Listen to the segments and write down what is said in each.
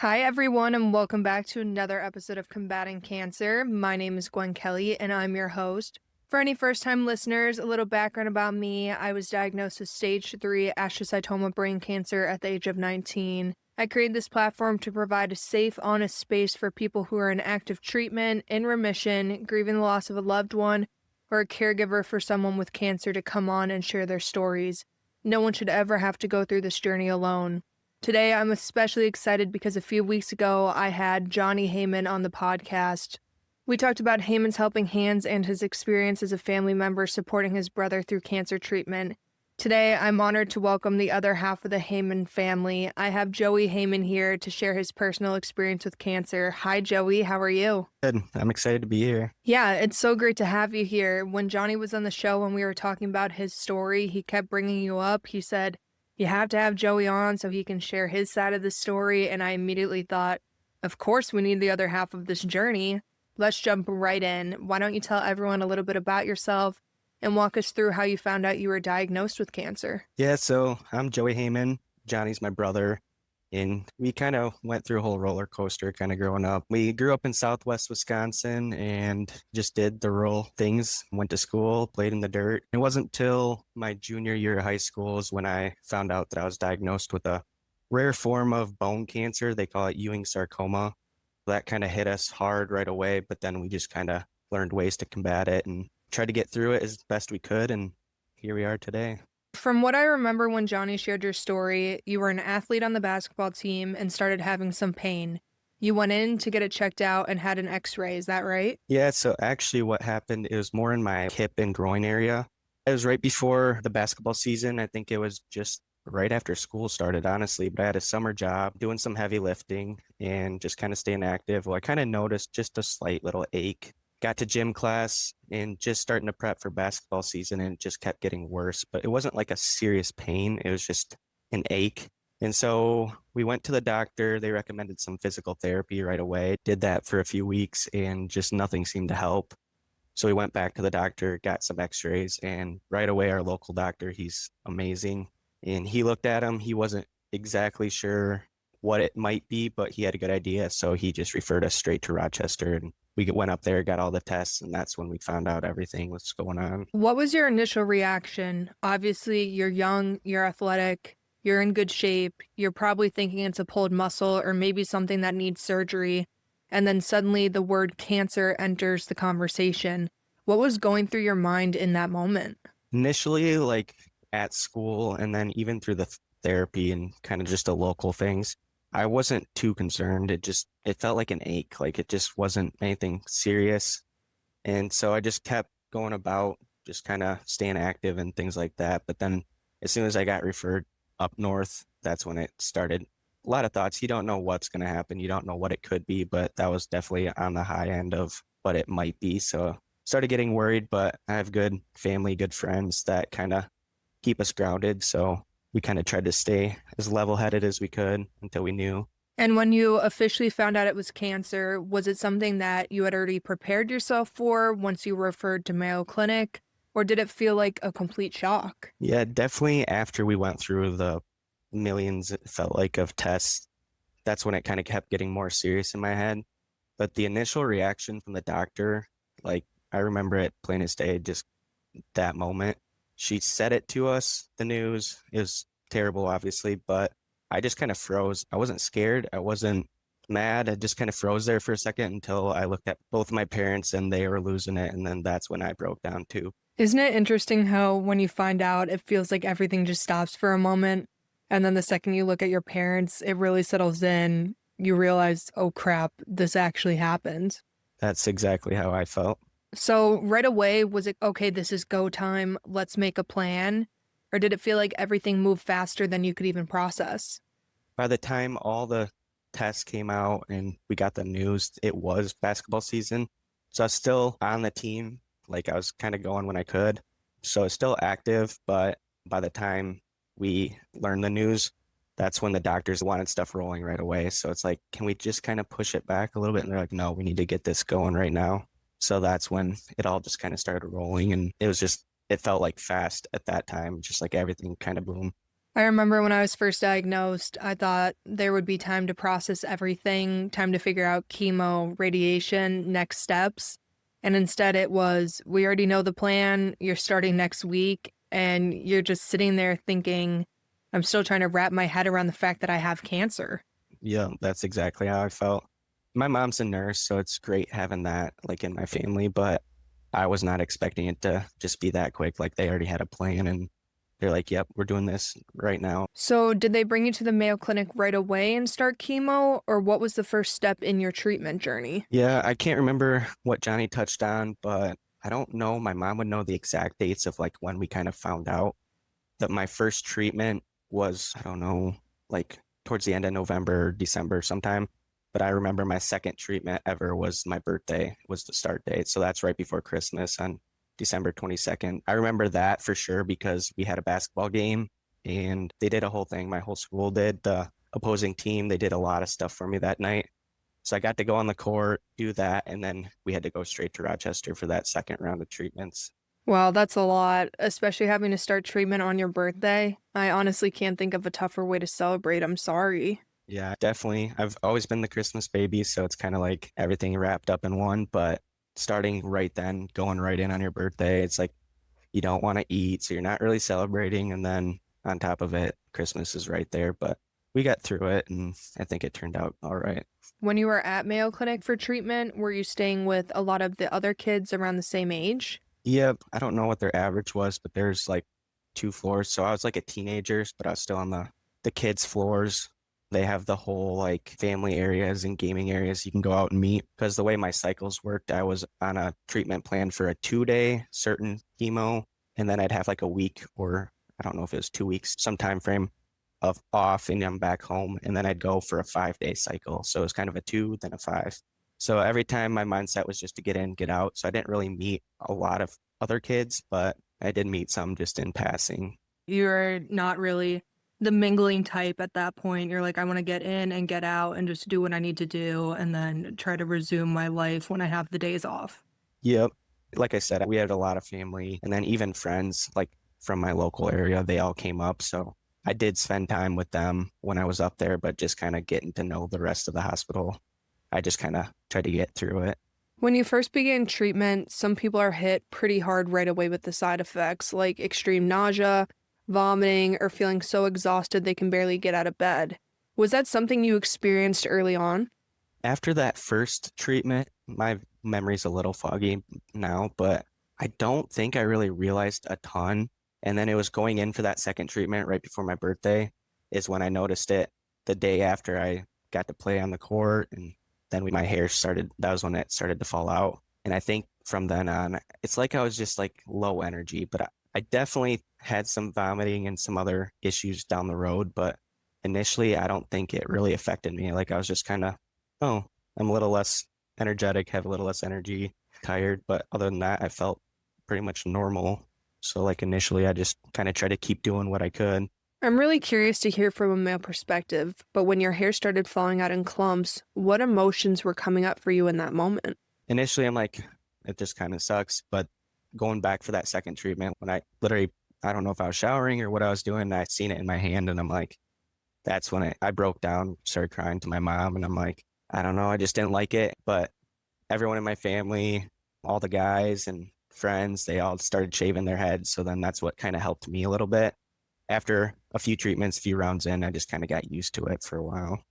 Hi, everyone, and welcome back to another episode of Combating Cancer. My name is Gwen Kelly, and I'm your host. For any first-time listeners, a little background about me. I was diagnosed with stage 3 astrocytoma brain cancer at the age of 19. I created this platform to provide a safe, honest space for people who are in active treatment, in remission, grieving the loss of a loved one, or a caregiver for someone with cancer to come on and share their stories. No one should ever have to go through this journey alone. Today, I'm especially excited because a few weeks ago, I had Johnny Hamann on the podcast. We talked about Hamann's helping hands and his experience as a family member supporting his brother through cancer treatment. Today, I'm honored to welcome the other half of the Hamann family. I have Joey Hamann here to share his personal experience with cancer. Hi, Joey. How are you? Good. I'm excited to be here. Yeah, it's so great to have you here. When Johnny was on the show and we were talking about his story, he kept bringing you up. He said, you have to have Joey on so he can share his side of the story. And I immediately thought, of course, we need the other half of this journey. Let's jump right in. Why don't you tell everyone a little bit about yourself and walk us through how you found out you were diagnosed with cancer? Yeah, so I'm Joey Hamann. Johnny's my brother. And we kind of went through a whole roller coaster kind of growing up. We grew up in Southwest Wisconsin and just did the rural things, went to school, played in the dirt. It wasn't till my junior year of high school is when I found out that I was diagnosed with a rare form of bone cancer. They call it Ewing sarcoma. That kind of hit us hard right away, but then we just kind of learned ways to combat it and tried to get through it as best we could. And here we are today. From what I remember when Johnny shared your story, you were an athlete on the basketball team and started having some pain. You went in to get it checked out and had an x-ray, is that right? Yeah, so actually what happened, it was more in my hip and groin area. It was right before the basketball season. I think it was just right after school started, honestly, but I had a summer job doing some heavy lifting and just kind of staying active. Well, I kind of noticed just a slight little ache. Got to gym class and just starting to prep for basketball season, and it just kept getting worse. But it wasn't like a serious pain. It was just an ache. And so we went to the doctor. They recommended some physical therapy right away. Did that for a few weeks and just nothing seemed to help. So we went back to the doctor, got some x-rays, and right away our local doctor, he's amazing. And he looked at him. He wasn't exactly sure what it might be, but he had a good idea. So he just referred us straight to Rochester, and we went up there, got all the tests, and that's when we found out everything was going on. What was your initial reaction? Obviously, you're young, you're athletic, you're in good shape, you're probably thinking it's a pulled muscle or maybe something that needs surgery, and then suddenly the word cancer enters the conversation. What was going through your mind in that moment? Initially, like at school, and then even through the therapy and kind of just the local things, I wasn't too concerned. It felt like an ache, like it just wasn't anything serious. And so I just kept going about just kind of staying active and things like that. But then as soon as I got referred up north, that's when it started. A lot of thoughts. You don't know what's going to happen. You don't know what it could be, but that was definitely on the high end of what it might be. So started getting worried, but I have good family, good friends that kind of keep us grounded. So we kind of tried to stay as level-headed as we could until we knew. And when you officially found out it was cancer, was it something that you had already prepared yourself for once you were referred to Mayo Clinic, or did it feel like a complete shock? Yeah, definitely after we went through the millions, it felt like, of tests, that's when it kind of kept getting more serious in my head. But the initial reaction from the doctor, like I remember it plain as day, just that moment. She said it to us, the news. It was terrible, obviously, but I just kind of froze. I wasn't scared. I wasn't mad. I just kind of froze there for a second until I looked at both my parents and they were losing it. And then that's when I broke down too. Isn't it interesting how when you find out, it feels like everything just stops for a moment, and then the second you look at your parents, it really settles in. You realize, oh crap, this actually happened. That's exactly how I felt. So right away, was it, okay, this is go time, let's make a plan? Or did it feel like everything moved faster than you could even process? By the time all the tests came out and we got the news, it was basketball season. So I was still on the team. Like I was kind of going when I could. So it's still active, but by the time we learned the news, that's when the doctors wanted stuff rolling right away. So it's like, can we just kind of push it back a little bit? And they're like, no, we need to get this going right now. So that's when it all just kind of started rolling. And it felt like fast at that time, just like everything kind of boom. I remember when I was first diagnosed, I thought there would be time to process everything, time to figure out chemo, radiation, next steps. And instead, it was, we already know the plan. You're starting next week. And you're just sitting there thinking, I'm still trying to wrap my head around the fact that I have cancer. Yeah, that's exactly how I felt. My mom's a nurse, so it's great having that like in my family, but I was not expecting it to just be that quick. Like they already had a plan and they're like, yep, we're doing this right now. So, did they bring you to the Mayo Clinic right away and start chemo, or what was the first step in your treatment journey? Yeah, I can't remember what Johnny touched on, but I don't know. My mom would know the exact dates of like when we kind of found out that my first treatment was, I don't know, like towards the end of November, December sometime. But I remember my second treatment ever was my birthday was the start date. So that's right before Christmas on December 22nd. I remember that for sure because we had a basketball game and they did a whole thing. My whole school did. The opposing team, they did a lot of stuff for me that night. So I got to go on the court, do that, and then we had to go straight to Rochester for that second round of treatments. Wow, that's a lot, especially having to start treatment on your birthday. I honestly can't think of a tougher way to celebrate. I'm sorry. Yeah, definitely. I've always been the Christmas baby, so it's kind of like everything wrapped up in one. But starting right then, going right in on your birthday, it's like you don't want to eat, so you're not really celebrating. And then on top of it, Christmas is right there. But we got through it, and I think it turned out all right. When you were at Mayo Clinic for treatment, were you staying with a lot of the other kids around the same age? Yep, I don't know what their average was, but there's like two floors. So I was like a teenager, but I was still on the kids' floors. They have the whole like family areas and gaming areas you can go out and meet. Because the way my cycles worked, I was on a treatment plan for a 2 day certain chemo, and then I'd have like a week or I don't know if it was 2 weeks, some time frame of off, and I'm back home, and then I'd go for a 5 day cycle. So it was kind of a two, then a five. So every time my mindset was just to get in, get out. So I didn't really meet a lot of other kids, but I did meet some just in passing. You're not really the mingling type at that point. You're like, I want to get in and get out and just do what I need to do and then try to resume my life when I have the days off. Yep. Like I said, we had a lot of family and then even friends like from my local area, they all came up. So I did spend time with them when I was up there, but just kind of getting to know the rest of the hospital. I just kind of tried to get through it. When you first begin treatment, some people are hit pretty hard right away with the side effects, like extreme nausea, vomiting, or feeling so exhausted they can barely get out of bed. Was that something you experienced early on? After that first treatment, my memory's a little foggy now, but I don't think I really realized a ton. And then it was going in for that second treatment right before my birthday is when I noticed it the day after I got to play on the court. And then my hair started, that was when it started to fall out. And I think from then on, it's like I was just like low energy, but I definitely had some vomiting and some other issues down the road. But initially, I don't think it really affected me. Like I was just kind of, oh, I'm a little less energetic, have a little less energy, tired. But other than that, I felt pretty much normal. So like initially, I just kind of tried to keep doing what I could. I'm really curious to hear from a male perspective, but when your hair started falling out in clumps, what emotions were coming up for you in that moment? Initially, I'm like, it just kind of sucks. But going back for that second treatment, when I literally, I don't know if I was showering or what I was doing, and I seen it in my hand, and I'm like, that's when I broke down, started crying to my mom, and I'm like, I don't know, I just didn't like it. But everyone in my family, all the guys and friends, they all started shaving their heads. So then that's what kind of helped me a little bit. After a few treatments, a few rounds in, I just kind of got used to it for a while.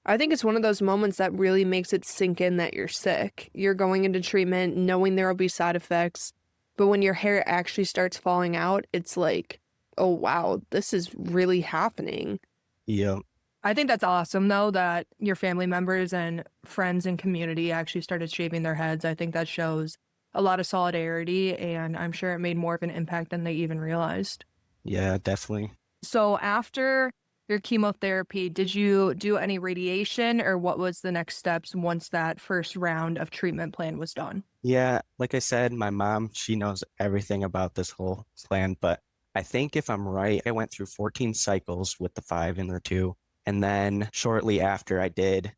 I think it's one of those moments that really makes it sink in that you're sick. You're going into treatment knowing there will be side effects, but when your hair actually starts falling out, it's like, oh wow, this is really happening. Yeah. I think that's awesome though that your family members and friends and community actually started shaving their heads. I think that shows a lot of solidarity and I'm sure it made more of an impact than they even realized. Yeah, definitely. So after your chemotherapy, did you do any radiation or what was the next steps once that first round of treatment plan was done? Yeah, like I said, my mom, she knows everything about this whole plan, but I think if I'm right, I went through 14 cycles with the five and the two. And then shortly after I did.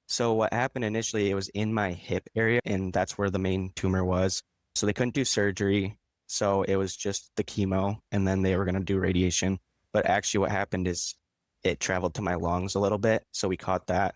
So what happened initially, it was in my hip area, and that's where the main tumor was. So they couldn't do surgery. So it was just the chemo, and then they were going to do radiation. But actually what happened is it traveled to my lungs a little bit. So we caught that.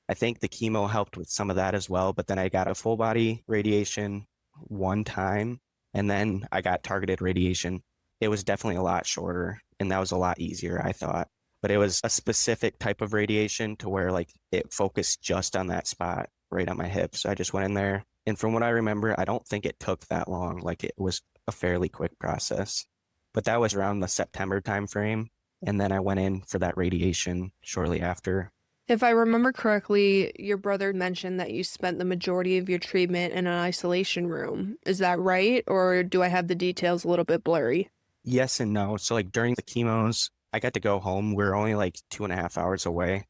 I think the chemo helped with some of that as well. But then I got a full body radiation one time, and then I got targeted radiation. It was definitely a lot shorter, and that was a lot easier, I thought. But it was a specific type of radiation to where like it focused just on that spot right on my hip. So I just went in there. And from what I remember, I don't think it took that long. Like it was a fairly quick process. But that was around the September timeframe. And then I went in for that radiation shortly after. If I remember correctly, your brother mentioned that you spent the majority of your treatment in an isolation room. Is that right? Or do I have the details a little bit blurry? Yes and no. So like during the chemos, I got to go home. We are only like 2.5 hours away.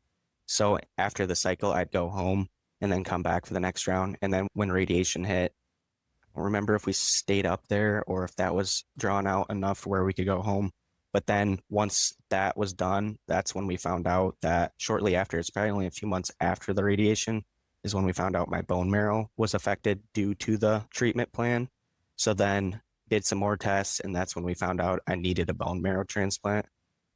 So after the cycle, I'd go home and then come back for the next round. And then when radiation hit, I don't remember if we stayed up there or if that was drawn out enough where we could go home. But then once that was done, that's when we found out that shortly after, it's probably only a few months after the radiation, is when we found out my bone marrow was affected due to the treatment plan. So then did some more tests, and that's when we found out I needed a bone marrow transplant,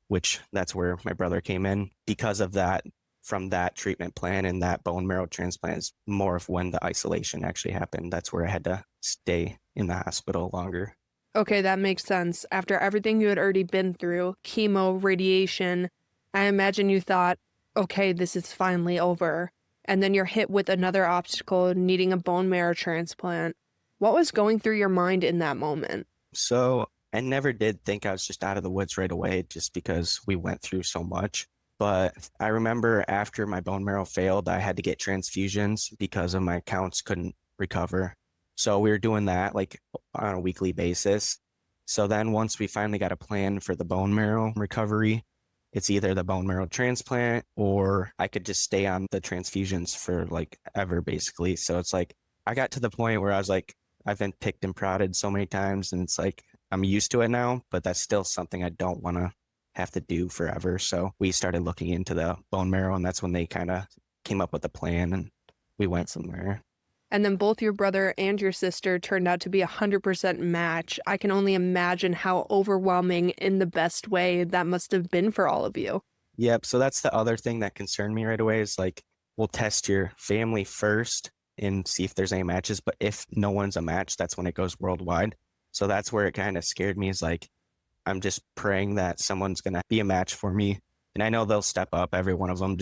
which that's where my brother came in. Because of that, from that treatment plan and that bone marrow transplant is more of when the isolation actually happened. That's where I had to stay in the hospital longer. Okay, that makes sense. After everything you had already been through, chemo, radiation, I imagine you thought, okay, this is finally over. And then you're hit with another obstacle, needing a bone marrow transplant. What was going through your mind in that moment? So I never did think I was just out of the woods right away just because we went through so much. But I remember after my bone marrow failed, I had to get transfusions because of my counts couldn't recover. So we were doing that like on a weekly basis. So then once we finally got a plan for the bone marrow recovery, it's either the bone marrow transplant or I could just stay on the transfusions for like ever basically. So it's like I got to the point where I was like, I've been picked and prodded so many times and it's like I'm used to it now, but that's still something I don't want to have to do forever. So we started looking into the bone marrow, and that's when they kind of came up with a plan and we went from there. And then both your brother and your sister turned out to be 100% match. I can only imagine how overwhelming in the best way that must have been for all of you. Yep. So that's the other thing that concerned me right away is like, we'll test your family first and see if there's any matches. But if no one's a match, that's when it goes worldwide. So that's where it kind of scared me is like, I'm just praying that someone's going to be a match for me. And I know they'll step up. Every one of them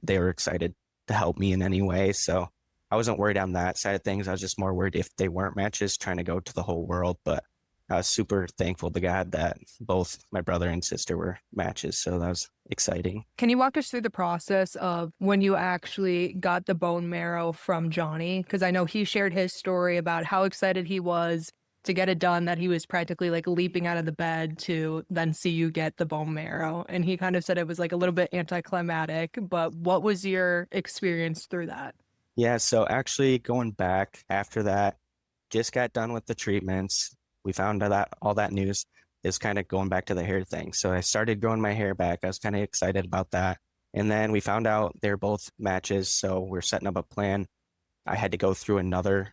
they were excited to help me in any way. So I wasn't worried on that side of things. I was just more worried if they weren't matches, trying to go to the whole world. But I was super thankful to God that both my brother and sister were matches. So that was exciting. Can you walk us through the process of when you actually got the bone marrow from Johnny? Because I know he shared his story about how excited he was to get it done, that he was practically like leaping out of the bed to then see you get the bone marrow. And he kind of said it was like a little bit anticlimactic, but what was your experience through that? Yeah. So actually going back after that, just got done with the treatments. We found out that all that news is kind of going back to the hair thing. So I started growing my hair back. I was kind of excited about that. And then we found out they're both matches. So we're setting up a plan. I had to go through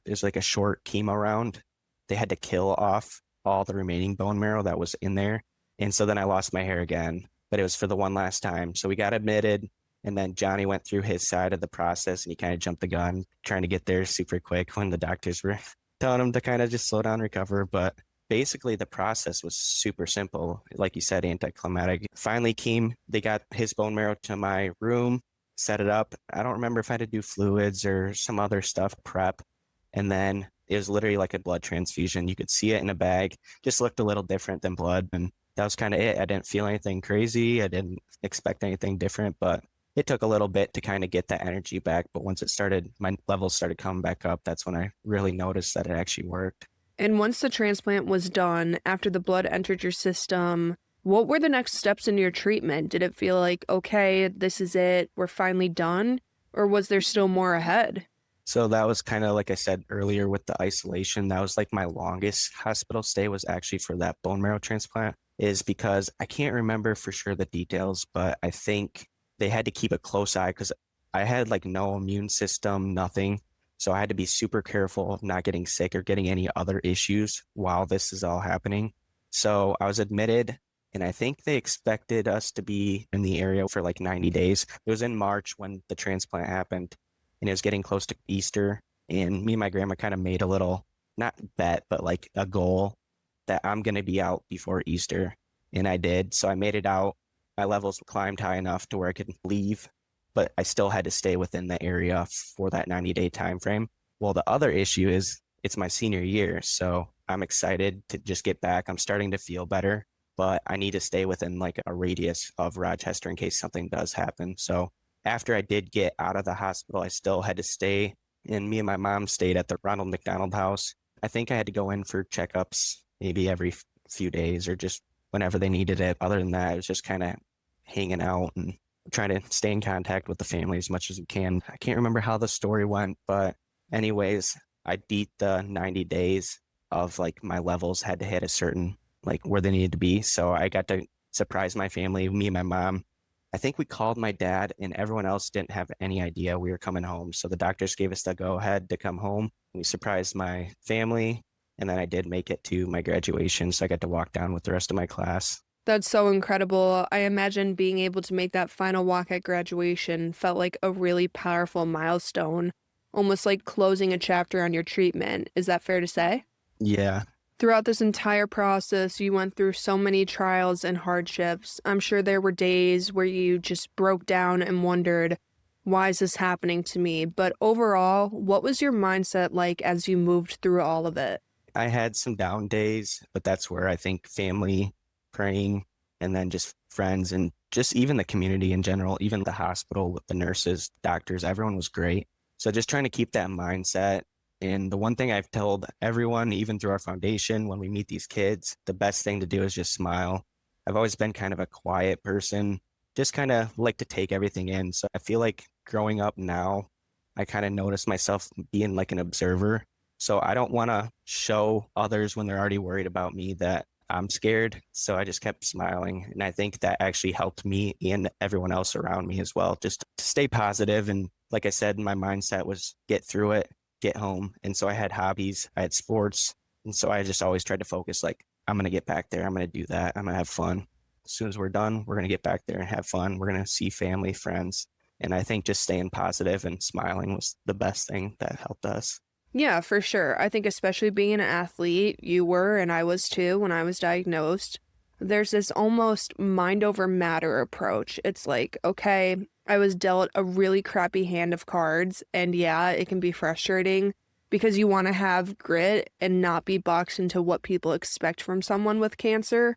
there's like a short chemo round. They had to kill off all the remaining bone marrow that was in there. And so then I lost my hair again, but it was for the one last time. So we got admitted. And then Johnny went through his side of the process and he kind of jumped the gun, trying to get there super quick when the doctors were telling him to kind of just slow down, recover. But basically the process was super simple. Like you said, anticlimactic. Finally they got his bone marrow to my room, set it up. I don't remember if I had to do fluids or some other stuff, prep. And then it was literally like a blood transfusion. You could see it in a bag, just looked a little different than blood. And that was kind of it. I didn't feel anything crazy. I didn't expect anything different, but it took a little bit to kind of get that energy back. But once my levels started coming back up, that's when I really noticed that it actually worked. And once the transplant was done, after the blood entered your system, what were the next steps in your treatment? Did it feel like, okay, this is it, we're finally done? Or was there still more ahead? So that was kind of like I said earlier with the isolation. That was like my longest hospital stay was actually for that bone marrow transplant, is because I can't remember for sure the details, but I think they had to keep a close eye because I had like no immune system, nothing. So I had to be super careful of not getting sick or getting any other issues while this is all happening. So I was admitted And I think they expected us to be in the area for like 90 days. It was in March when the transplant happened, and it was getting close to Easter. And me and my grandma kind of made a little, not bet, but like a goal that I'm going to be out before Easter. And I did. So I made it out. My levels climbed high enough to where I could leave, but I still had to stay within the area for that 90-day time frame. Well, the other issue is it's my senior year. So I'm excited to just get back. I'm starting to feel better, but I need to stay within like a radius of Rochester in case something does happen. So after I did get out of the hospital, I still had to stay, and me and my mom stayed at the Ronald McDonald House. I think I had to go in for checkups maybe every few days or just whenever they needed it. Other than that, it was just kind of hanging out and trying to stay in contact with the family as much as we can. I can't remember how the story went, but anyways, I beat the 90 days of like my levels had to hit a certain like where they needed to be. So I got to surprise my family, me and my mom. I think we called my dad and everyone else didn't have any idea we were coming home. So the doctors gave us the go ahead to come home. We surprised my family, and then I did make it to my graduation. So I got to walk down with the rest of my class. That's so incredible. I imagine being able to make that final walk at graduation felt like a really powerful milestone, almost like closing a chapter on your treatment. Is that fair to say? Yeah. Throughout this entire process, you went through so many trials and hardships. I'm sure there were days where you just broke down and wondered, why is this happening to me? But overall, what was your mindset like as you moved through all of it? I had some down days, but that's where I think family, praying, and then just friends and just even the community in general, even the hospital with the nurses, doctors, everyone was great. So just trying to keep that mindset. And the one thing I've told everyone, even through our foundation, when we meet these kids, the best thing to do is just smile. I've always been kind of a quiet person, just kind of like to take everything in. So I feel like growing up now, I kind of notice myself being like an observer. So I don't want to show others when they're already worried about me that I'm scared. So I just kept smiling. And I think that actually helped me and everyone else around me as well, just to stay positive. And like I said, my mindset was get through it, get home. And so I had hobbies, I had sports. And so I just always tried to focus like, I'm going to get back there. I'm going to do that. I'm going to have fun. As soon as we're done, we're going to get back there and have fun. We're going to see family, friends. And I think just staying positive and smiling was the best thing that helped us. Yeah, for sure. I think especially being an athlete, you were and I was too when I was diagnosed. There's this almost mind over matter approach. It's like, okay, I was dealt a really crappy hand of cards, and yeah, it can be frustrating because you want to have grit and not be boxed into what people expect from someone with cancer,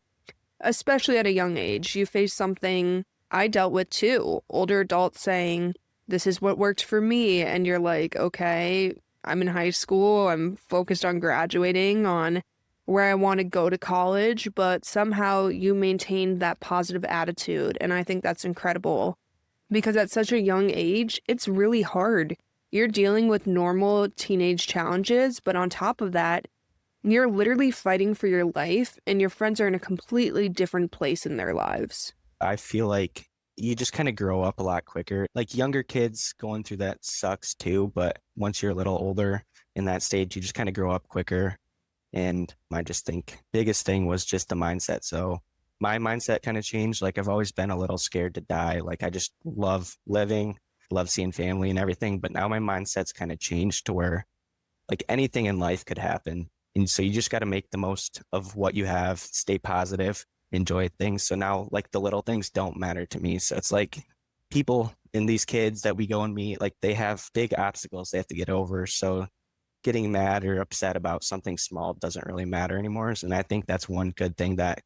especially at a young age. You face something I dealt with too, older adults saying, this is what worked for me, and you're like, okay, I'm in high school, I'm focused on graduating, on where I want to go to college, but somehow you maintain that positive attitude. And I think that's incredible because at such a young age, it's really hard. You're dealing with normal teenage challenges, but on top of that, you're literally fighting for your life and your friends are in a completely different place in their lives. I feel like you just kind of grow up a lot quicker. Like younger kids going through that sucks too, but once you're a little older in that stage, you just kind of grow up quicker. And I just think biggest thing was just the mindset. So my mindset kind of changed. Like I've always been a little scared to die. Like I just love living, love seeing family and everything. But now my mindset's kind of changed to where like anything in life could happen. And so you just got to make the most of what you have, stay positive, enjoy things. So now like the little things don't matter to me. So it's like people and these kids that we go and meet, like they have big obstacles they have to get over. So getting mad or upset about something small doesn't really matter anymore. And I think that's one good thing that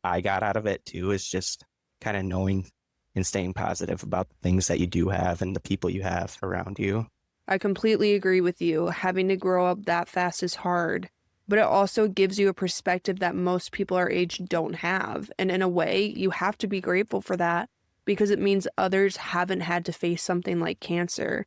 I got out of it too, is just kind of knowing and staying positive about the things that you do have and the people you have around you. I completely agree with you. Having to grow up that fast is hard, but it also gives you a perspective that most people our age don't have. And in a way, you have to be grateful for that because it means others haven't had to face something like cancer.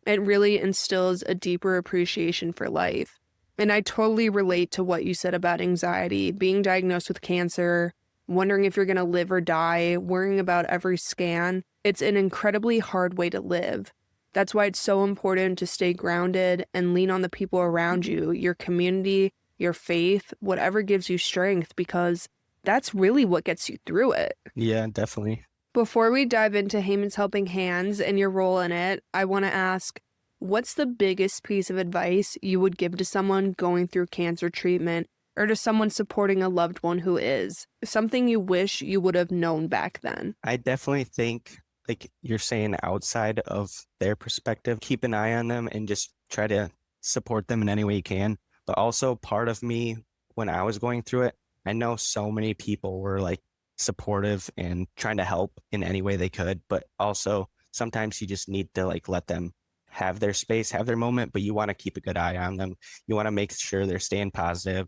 It really instills a deeper appreciation for life. And I totally relate to what you said about anxiety, being diagnosed with cancer, wondering if you're going to live or die, worrying about every scan. It's an incredibly hard way to live. That's why it's so important to stay grounded and lean on the people around you, your community, your faith, whatever gives you strength, because that's really what gets you through it. Yeah, definitely. Before we dive into Haman's Helping Hands and your role in it, I want to ask, what's the biggest piece of advice you would give to someone going through cancer treatment or to someone supporting a loved one who is? Something you wish you would have known back then? I definitely think, like you're saying, outside of their perspective, keep an eye on them and just try to support them in any way you can. But also, part of me, when I was going through it, I know so many people were like supportive and trying to help in any way they could. But also, sometimes you just need to like let them have their space, have their moment, but you want to keep a good eye on them. You want to make sure they're staying positive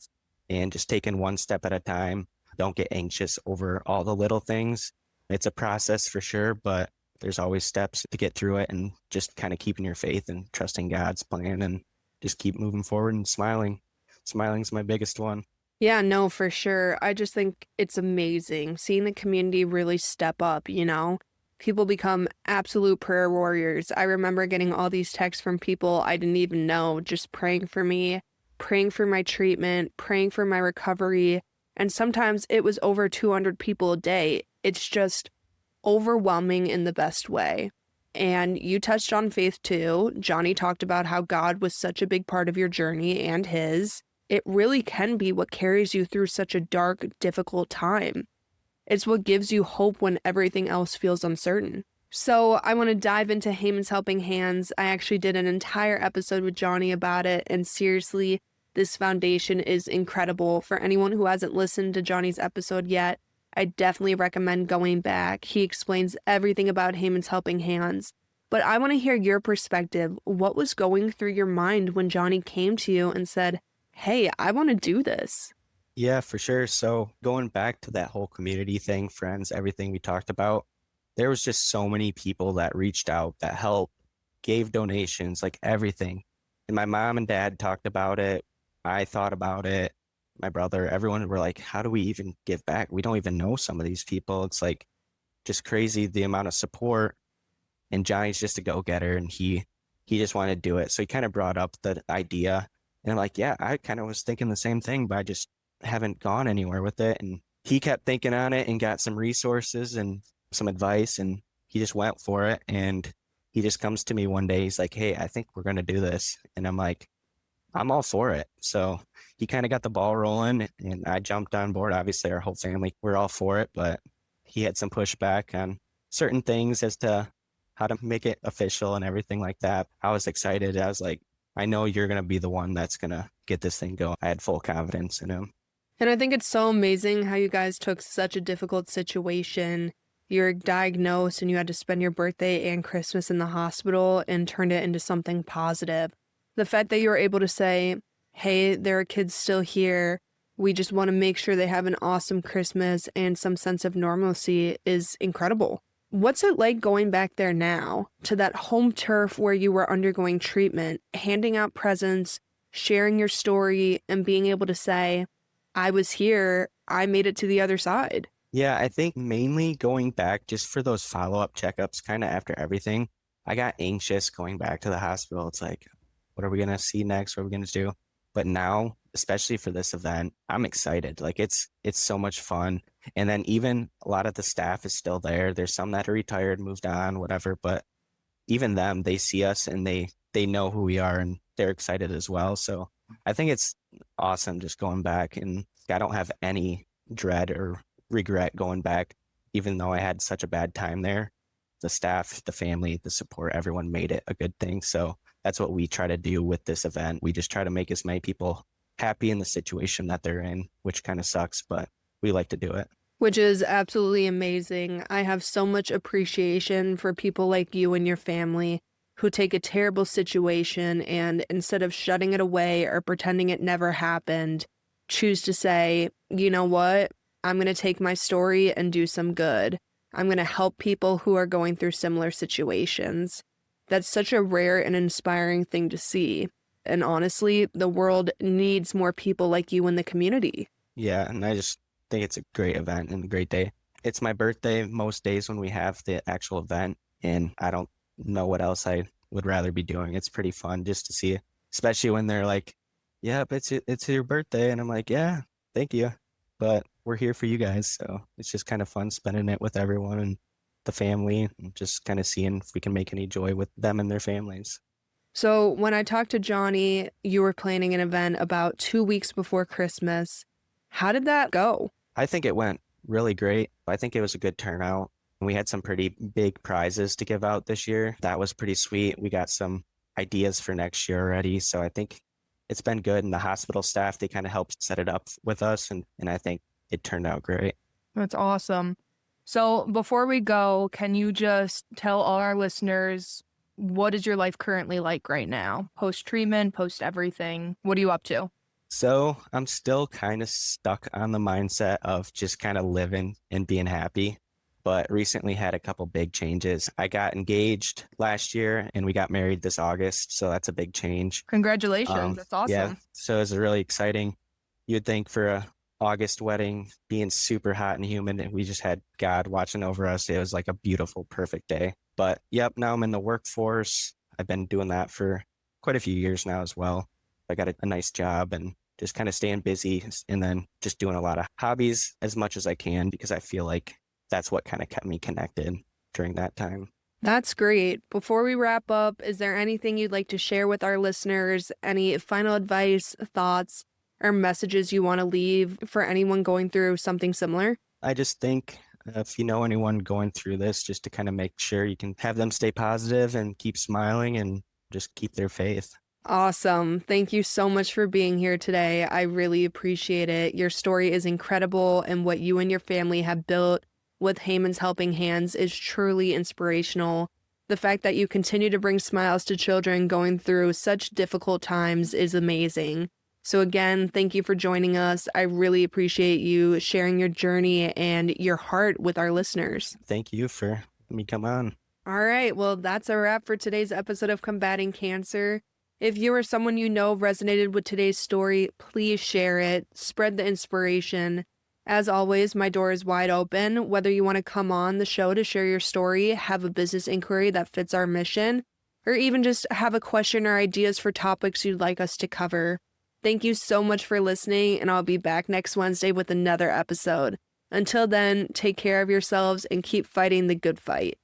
and just taking one step at a time. Don't get anxious over all the little things. It's a process for sure, but there's always steps to get through it, and just kind of keeping your faith and trusting God's plan and just keep moving forward and smiling. Smiling's my biggest one. Yeah, no, for sure. I just think it's amazing seeing the community really step up, you know? People become absolute prayer warriors. I remember getting all these texts from people I didn't even know, just praying for me, praying for my treatment, praying for my recovery. And sometimes it was over 200 people a day. It's just overwhelming in the best way. And you touched on faith too. Johnny talked about how God was such a big part of your journey and his. It really can be what carries you through such a dark, difficult time. It's what gives you hope when everything else feels uncertain. So I want to dive into Haman's Helping Hands. I actually did an entire episode with Johnny about it, and seriously, this foundation is incredible. For anyone who hasn't listened to Johnny's episode yet, I definitely recommend going back. He explains everything about Haman's Helping Hands. But I want to hear your perspective. What was going through your mind when Johnny came to you and said, hey, I want to do this? Yeah, for sure. So going back to that whole community thing, friends, everything we talked about, there was just so many people that reached out, that helped, gave donations, like everything. And my mom and dad talked about it. I thought about it. My brother, everyone were like, how do we even give back? We don't even know some of these people. It's like just crazy the amount of support. And Johnny's just a go-getter, and he just wanted to do it. So he kind of brought up the idea. And I'm like, yeah, I kind of was thinking the same thing, but I just haven't gone anywhere with it. And he kept thinking on it and got some resources and some advice, and he just went for it. And he just comes to me one day. He's like, hey, I think we're going to do this. And I'm like, I'm all for it. So he kind of got the ball rolling, and I jumped on board. Obviously, our whole family, we're all for it, but he had some pushback on certain things as to how to make it official and everything like that. I was excited. I was like, I know you're going to be the one that's going to get this thing going. I had full confidence in him. And I think it's so amazing how you guys took such a difficult situation. You're diagnosed and you had to spend your birthday and Christmas in the hospital and turned it into something positive. The fact that you were able to say, hey, there are kids still here. We just want to make sure they have an awesome Christmas and some sense of normalcy is incredible. What's it like going back there now to that home turf where you were undergoing treatment, handing out presents, sharing your story, and being able to say, I was here, I made it to the other side? Yeah, I think mainly going back just for those follow-up checkups, kind of after everything, I got anxious going back to the hospital. It's like, what are we going to see next? What are we going to do? But now, especially for this event, I'm excited. Like it's so much fun. And then even a lot of the staff is still there. There's some that are retired, moved on, whatever. But even them, they see us and they know who we are, and they're excited as well. So I think it's awesome just going back, and I don't have any dread or regret going back, even though I had such a bad time there. The staff, the family, the support, everyone made it a good thing. So that's what we try to do with this event. We just try to make as many people happy in the situation that they're in, which kind of sucks, but we like to do it. Which is absolutely amazing. I have so much appreciation for people like you and your family who take a terrible situation and instead of shutting it away or pretending it never happened, choose to say, you know what? I'm going to take my story and do some good. I'm going to help people who are going through similar situations. That's such a rare and inspiring thing to see. And honestly, the world needs more people like you in the community. Yeah, and I just think it's a great event and a great day. It's my birthday most days when we have the actual event, and I don't know what else I would rather be doing. It's pretty fun just to see, especially when they're like, yeah, but it's your birthday. And I'm like, yeah, thank you. But we're here for you guys. So it's just kind of fun spending it with everyone and the family and just kind of seeing if we can make any joy with them and their families. So, when I talked to Johnny, you were planning an event about 2 weeks before Christmas. How did that go? I think it went really great. I think it was a good turnout. We had some pretty big prizes to give out this year. That was pretty sweet. We got some ideas for next year already. So I think it's been good. And the hospital staff, they kind of helped set it up with us. And I think it turned out great. That's awesome. So, before we go, can you just tell all our listeners what is your life currently like right now? Post treatment, post everything. What are you up to? So I'm still kind of stuck on the mindset of just kind of living and being happy, but recently had a couple big changes. I got engaged last year and we got married this August. So that's a big change. Congratulations. That's Yeah, awesome. so it's really exciting. You'd think for a August wedding being super hot and humid, and we just had God watching over us. It was like a beautiful, perfect day. But yep, now I'm in the workforce. I've been doing that for quite a few years now as well. I got a nice job and just kind of staying busy and then just doing a lot of hobbies as much as I can because I feel like that's what kind of kept me connected during that time. That's great. Before we wrap up, is there anything you'd like to share with our listeners? Any final advice, thoughts, or messages you want to leave for anyone going through something similar? I just think if you know anyone going through this, just to kind of make sure you can have them stay positive and keep smiling and just keep their faith. Awesome. Thank you so much for being here today. I really appreciate it. Your story is incredible, and what you and your family have built with Hamann's Helping Hands is truly inspirational. The fact that you continue to bring smiles to children going through such difficult times is amazing. So again, thank you for joining us. I really appreciate you sharing your journey and your heart with our listeners. Thank you for letting me come on. All right, well, that's a wrap for today's episode of Combating Cancer. If you or someone you know resonated with today's story, please share it. Spread the inspiration. As always, my door is wide open. Whether you want to come on the show to share your story, have a business inquiry that fits our mission, or even just have a question or ideas for topics you'd like us to cover. Thank you so much for listening, and I'll be back next Wednesday with another episode. Until then, take care of yourselves and keep fighting the good fight.